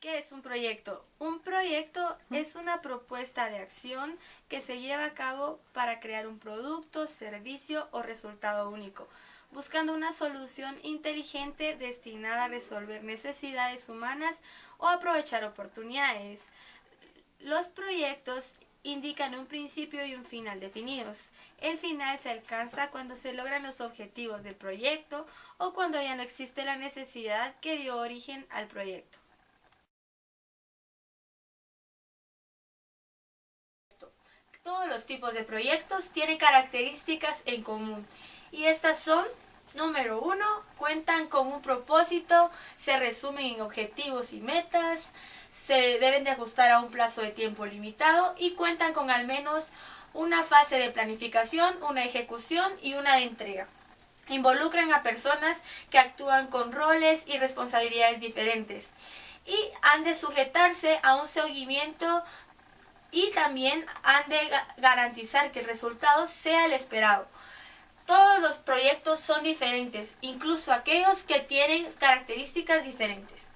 ¿Qué es un proyecto? Un proyecto es una propuesta de acción que se lleva a cabo para crear un producto, servicio o resultado único, buscando una solución inteligente destinada a resolver necesidades humanas o aprovechar oportunidades. Los proyectos indican un principio y un final definidos. El final se alcanza cuando se logran los objetivos del proyecto o cuando ya no existe la necesidad que dio origen al proyecto. Todos los tipos de proyectos tienen características en común y estas son: número 1, cuentan con un propósito, se resumen en objetivos y metas, se deben de ajustar a un plazo de tiempo limitado y cuentan con al menos una fase de planificación, una ejecución y una de entrega. Involucran a personas que actúan con roles y responsabilidades diferentes y han de sujetarse a un seguimiento y también han de garantizar que el resultado sea el esperado. Todos los proyectos son diferentes, incluso aquellos que tienen características diferentes.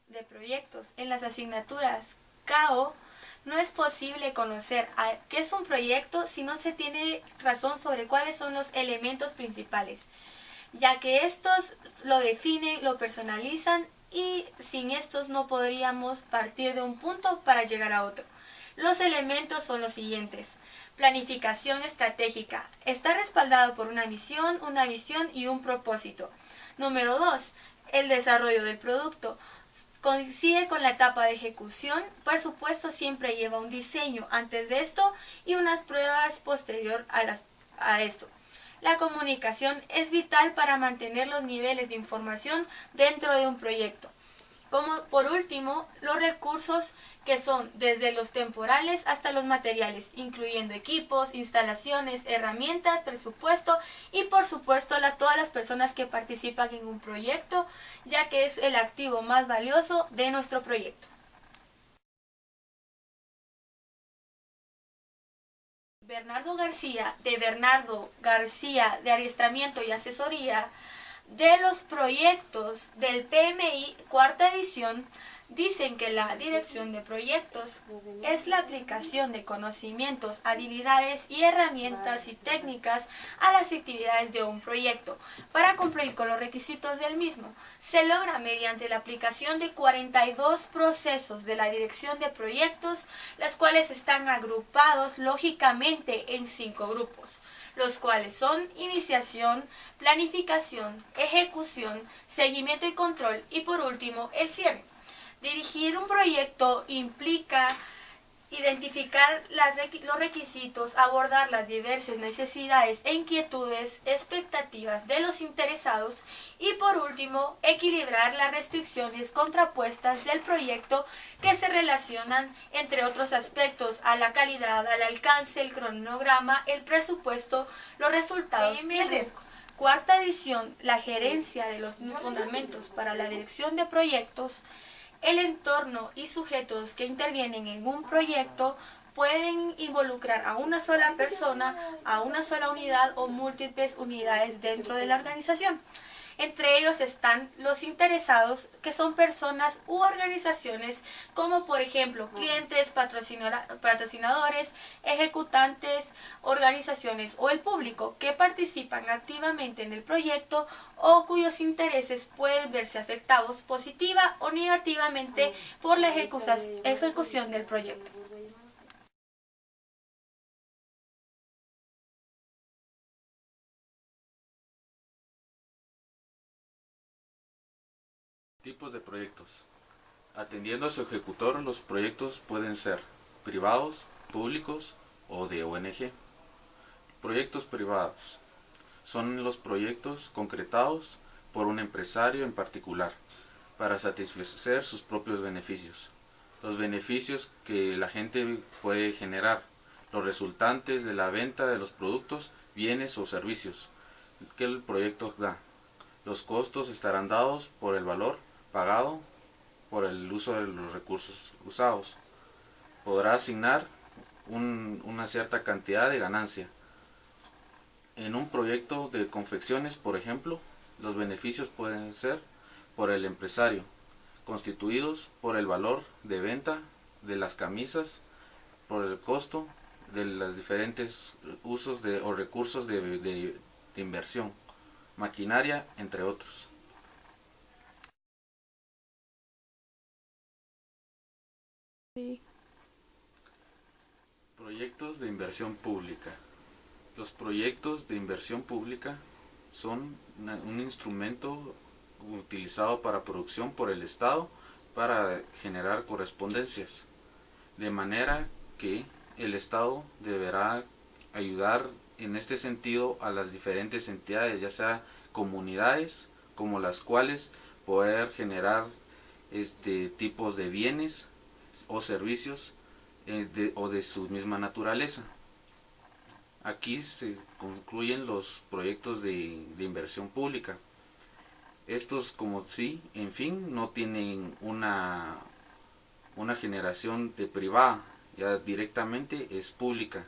De proyectos. En las asignaturas CAO no es posible conocer qué es un proyecto si no se tiene razón sobre cuáles son los elementos principales, ya que estos lo definen, lo personalizan y sin estos no podríamos partir de un punto para llegar a otro. Los elementos son los siguientes. Planificación estratégica. Está respaldado por una visión y un propósito. Número 2. El desarrollo del producto. Coincide con la etapa de ejecución. Por supuesto, siempre lleva un diseño antes de esto y unas pruebas posterior a esto. La comunicación es vital para mantener los niveles de información dentro de un proyecto. Como por último, los recursos, que son desde los temporales hasta los materiales, incluyendo equipos, instalaciones, herramientas, presupuesto y por supuesto todas las personas que participan en un proyecto, ya que es el activo más valioso de nuestro proyecto. Bernardo García de Adiestramiento y Asesoría de los proyectos del PMI cuarta edición, dicen que la dirección de proyectos es la aplicación de conocimientos, habilidades y herramientas y técnicas a las actividades de un proyecto para cumplir con los requisitos del mismo. Se logra mediante la aplicación de 42 procesos de la dirección de proyectos, los cuales están agrupados lógicamente en 5 grupos, los cuales son iniciación, planificación, ejecución, seguimiento y control y por último el cierre. Dirigir un proyecto implica identificar los requisitos, abordar las diversas necesidades e inquietudes, expectativas de los interesados y por último equilibrar las restricciones contrapuestas del proyecto que se relacionan entre otros aspectos a la calidad, al alcance, el cronograma, el presupuesto, los resultados y el riesgo. Cuarta edición, la gerencia de los fundamentos para la dirección de proyectos. El entorno y sujetos que intervienen en un proyecto pueden involucrar a una sola persona, a una sola unidad o múltiples unidades dentro de la organización. Entre ellos están los interesados, que son personas u organizaciones como por ejemplo clientes, patrocinadores, ejecutantes, organizaciones o el público que participan activamente en el proyecto o cuyos intereses pueden verse afectados positiva o negativamente por la ejecución del proyecto. Tipos de proyectos. Atendiendo a su ejecutor, los proyectos pueden ser privados, públicos o de ONG. Proyectos privados son los proyectos concretados por un empresario en particular para satisfacer sus propios beneficios. Los beneficios que la gente puede generar, los resultantes de la venta de los productos, bienes o servicios que el proyecto da. Los costos estarán dados por el valor pagado por el uso de los recursos usados. Podrá asignar una cierta cantidad de ganancia. En un proyecto de confecciones, por ejemplo, Los beneficios pueden ser por el empresario, constituidos por el valor de venta de las camisas, por el costo de los diferentes usos o recursos de inversión, maquinaria, entre otros. Sí. Proyectos de inversión pública. Los proyectos de inversión pública son un instrumento utilizado para producción por el Estado para generar correspondencias, de manera que el Estado deberá ayudar en este sentido a las diferentes entidades, ya sea comunidades, como las cuales poder generar tipos de bienes o servicios o de su misma naturaleza. Aquí se concluyen los proyectos de inversión pública. Estos, como sí, en fin, no tienen una generación de privada, ya directamente es pública.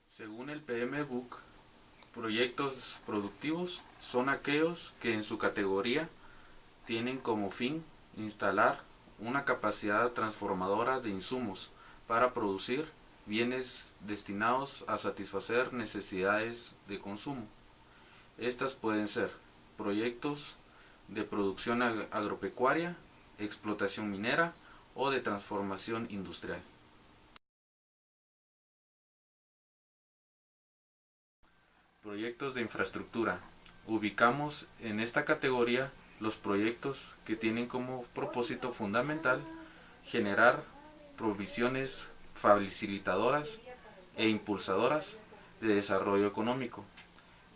Según el PMBOK, proyectos productivos son aquellos que en su categoría tienen como fin instalar una capacidad transformadora de insumos para producir bienes destinados a satisfacer necesidades de consumo. Estas pueden ser proyectos de producción agropecuaria, explotación minera o de transformación industrial. Proyectos de infraestructura. Ubicamos en esta categoría los proyectos que tienen como propósito fundamental generar provisiones facilitadoras e impulsadoras de desarrollo económico.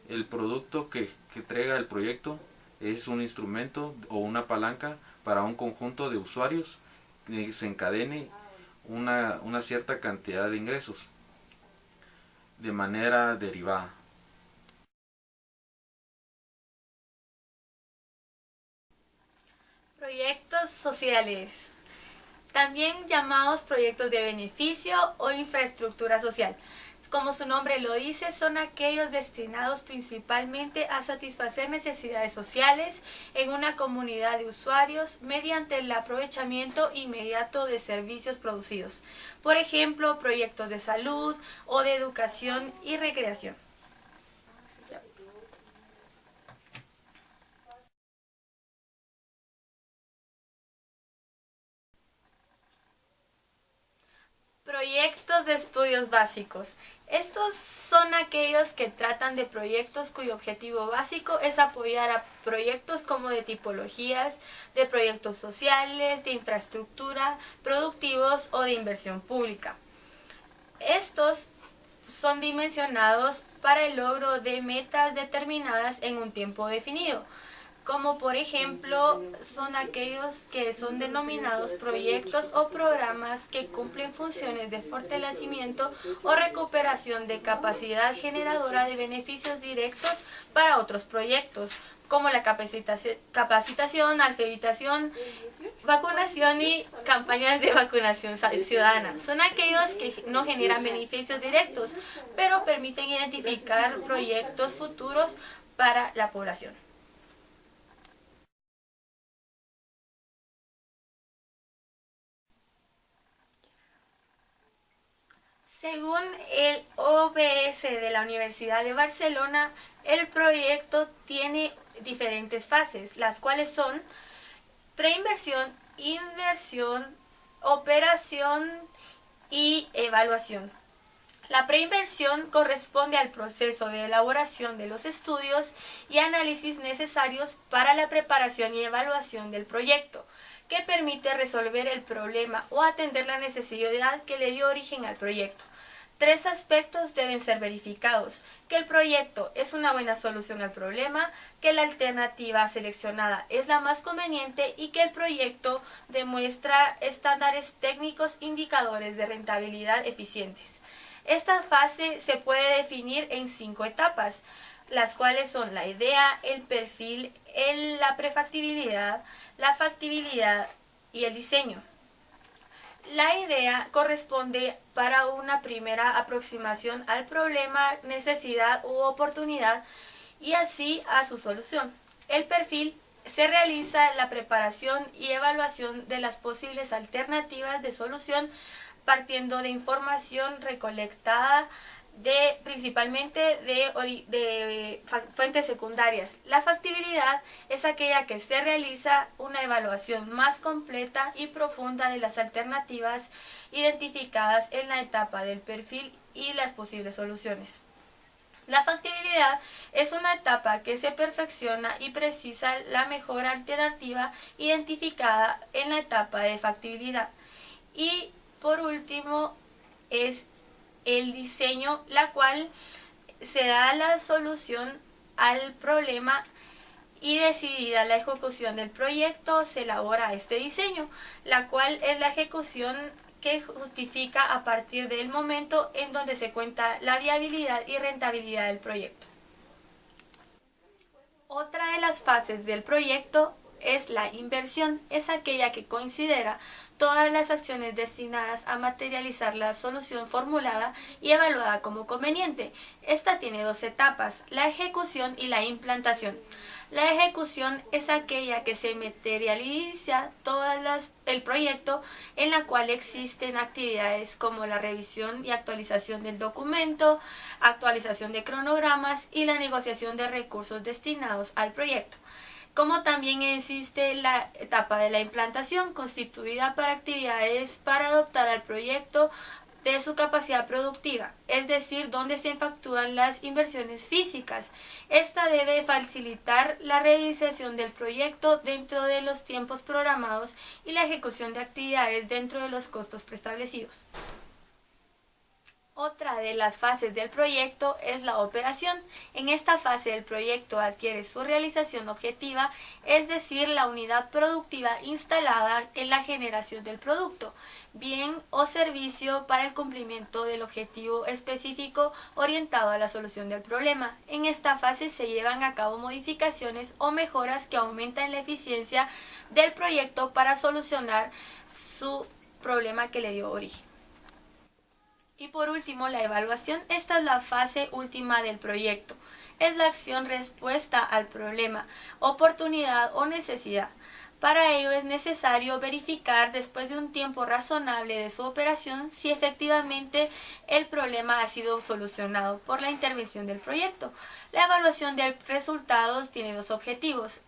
El producto que entrega el proyecto es un instrumento o una palanca para un conjunto de usuarios que desencadene una cierta cantidad de ingresos de manera derivada. Proyectos sociales, también llamados proyectos de beneficio o infraestructura social. Como su nombre lo dice, son aquellos destinados principalmente a satisfacer necesidades sociales en una comunidad de usuarios mediante el aprovechamiento inmediato de servicios producidos. Por ejemplo, proyectos de salud o de educación y recreación. Proyectos de estudios básicos. Estos son aquellos que tratan de proyectos cuyo objetivo básico es apoyar a proyectos como de tipologías, de proyectos sociales, de infraestructura, productivos o de inversión pública. Estos son dimensionados para el logro de metas determinadas en un tiempo definido, como por ejemplo son aquellos que son denominados proyectos o programas que cumplen funciones de fortalecimiento o recuperación de capacidad generadora de beneficios directos para otros proyectos, como la capacitación, alfabetización, vacunación y campañas de vacunación ciudadana. Son aquellos que no generan beneficios directos, pero permiten identificar proyectos futuros para la población. Según el OBS de la Universidad de Barcelona, el proyecto tiene diferentes fases, las cuales son preinversión, inversión, operación y evaluación. La preinversión corresponde al proceso de elaboración de los estudios y análisis necesarios para la preparación y evaluación del proyecto, que permite resolver el problema o atender la necesidad que le dio origen al proyecto. 3 aspectos deben ser verificados: que el proyecto es una buena solución al problema, que la alternativa seleccionada es la más conveniente y que el proyecto demuestra estándares técnicos indicadores de rentabilidad eficientes. Esta fase se puede definir en 5 etapas, las cuales son la idea, el perfil, la prefactibilidad, la factibilidad y el diseño. La idea corresponde para una primera aproximación al problema, necesidad u oportunidad y así a su solución. El perfil se realiza la preparación y evaluación de las posibles alternativas de solución partiendo de información recolectada principalmente de fuentes secundarias. La factibilidad es aquella que se realiza una evaluación más completa y profunda de las alternativas identificadas en la etapa del perfil y las posibles soluciones. La factibilidad es una etapa que se perfecciona y precisa la mejor alternativa identificada en la etapa de factibilidad. Y por último es el diseño, la cual se da la solución al problema y decidida la ejecución del proyecto se elabora este diseño, la cual es la ejecución que justifica a partir del momento en donde se cuenta la viabilidad y rentabilidad del proyecto. Otra de las fases del proyecto es la inversión, es aquella que considera todas las acciones destinadas a materializar la solución formulada y evaluada como conveniente. Esta tiene dos etapas, la ejecución y la implantación. La ejecución es aquella que se materializa el proyecto en la cual existen actividades como la revisión y actualización del documento, actualización de cronogramas y la negociación de recursos destinados al proyecto. Como también existe la etapa de la implantación, constituida para actividades para adoptar al proyecto de su capacidad productiva, es decir, donde se efectúan las inversiones físicas. Esta debe facilitar la realización del proyecto dentro de los tiempos programados y la ejecución de actividades dentro de los costos preestablecidos. Otra de las fases del proyecto es la operación. En esta fase el proyecto adquiere su realización objetiva, es decir, la unidad productiva instalada en la generación del producto, bien o servicio para el cumplimiento del objetivo específico orientado a la solución del problema. En esta fase se llevan a cabo modificaciones o mejoras que aumentan la eficiencia del proyecto para solucionar su problema que le dio origen. Y por último, la evaluación. Esta es la fase última del proyecto. Es la acción respuesta al problema, oportunidad o necesidad. Para ello es necesario verificar después de un tiempo razonable de su operación si efectivamente el problema ha sido solucionado por la intervención del proyecto. La evaluación de resultados tiene dos objetivos: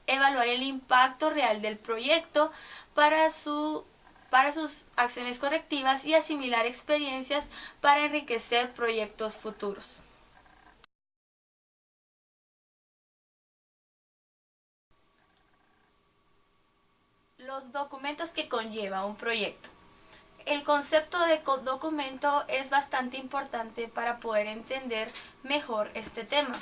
evaluar el impacto real del proyecto para sus acciones correctivas y asimilar experiencias para enriquecer proyectos futuros. Los documentos que conlleva un proyecto. El concepto de documento es bastante importante para poder entender mejor este tema.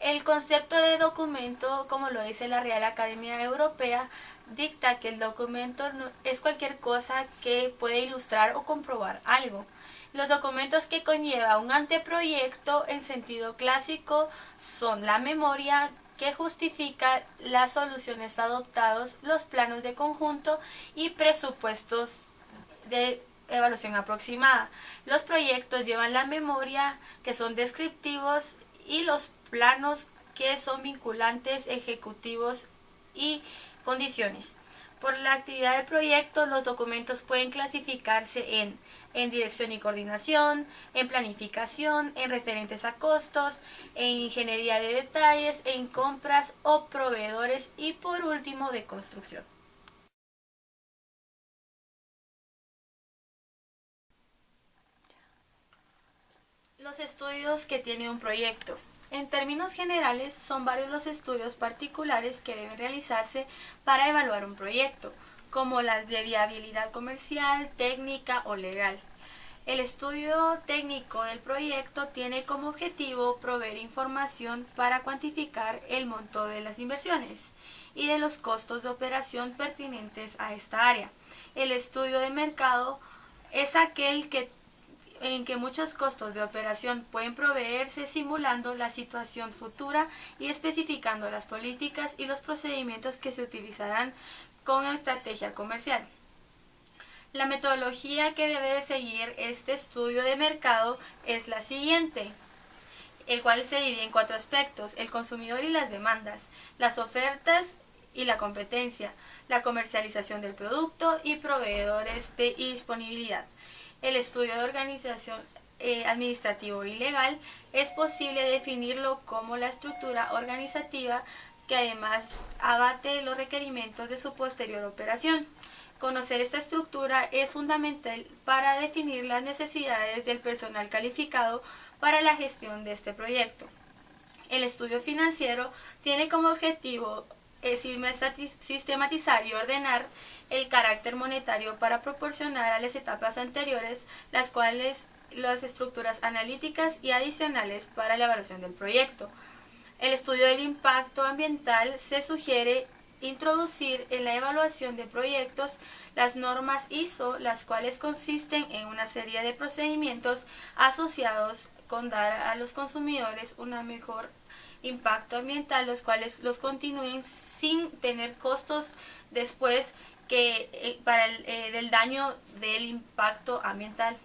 El concepto de documento, como lo dice la Real Academia Europea, dicta que el documento es cualquier cosa que puede ilustrar o comprobar algo. Los documentos que conlleva un anteproyecto en sentido clásico son la memoria, que justifica las soluciones adoptadas, los planos de conjunto y presupuestos de evaluación aproximada. Los proyectos llevan la memoria, que son descriptivos, y los planos, que son vinculantes, ejecutivos y condiciones. Por la actividad del proyecto, los documentos pueden clasificarse en dirección y coordinación, en planificación, en referentes a costos, en ingeniería de detalles, en compras o proveedores y por último de construcción. Los estudios que tiene un proyecto. En términos generales, son varios los estudios particulares que deben realizarse para evaluar un proyecto, como las de viabilidad comercial, técnica o legal. El estudio técnico del proyecto tiene como objetivo proveer información para cuantificar el monto de las inversiones y de los costos de operación pertinentes a esta área. El estudio de mercado es aquel en que muchos costos de operación pueden proveerse simulando la situación futura y especificando las políticas y los procedimientos que se utilizarán con estrategia comercial. La metodología que debe de seguir este estudio de mercado es la siguiente, el cual se divide en 4 aspectos: el consumidor y las demandas, las ofertas y la competencia, la comercialización del producto y proveedores y disponibilidad. El estudio de organización administrativo y legal es posible definirlo como la estructura organizativa que además abate los requerimientos de su posterior operación. Conocer esta estructura es fundamental para definir las necesidades del personal calificado para la gestión de este proyecto. El estudio financiero tiene como objetivo sistematizar y ordenar el carácter monetario para proporcionar a las etapas anteriores las cuales las estructuras analíticas y adicionales para la evaluación del proyecto. El estudio del impacto ambiental se sugiere introducir en la evaluación de proyectos las normas ISO, las cuales consisten en una serie de procedimientos asociados con dar a los consumidores un mejor impacto ambiental, los cuales los continúen sin tener costos después que para el del daño del impacto ambiental.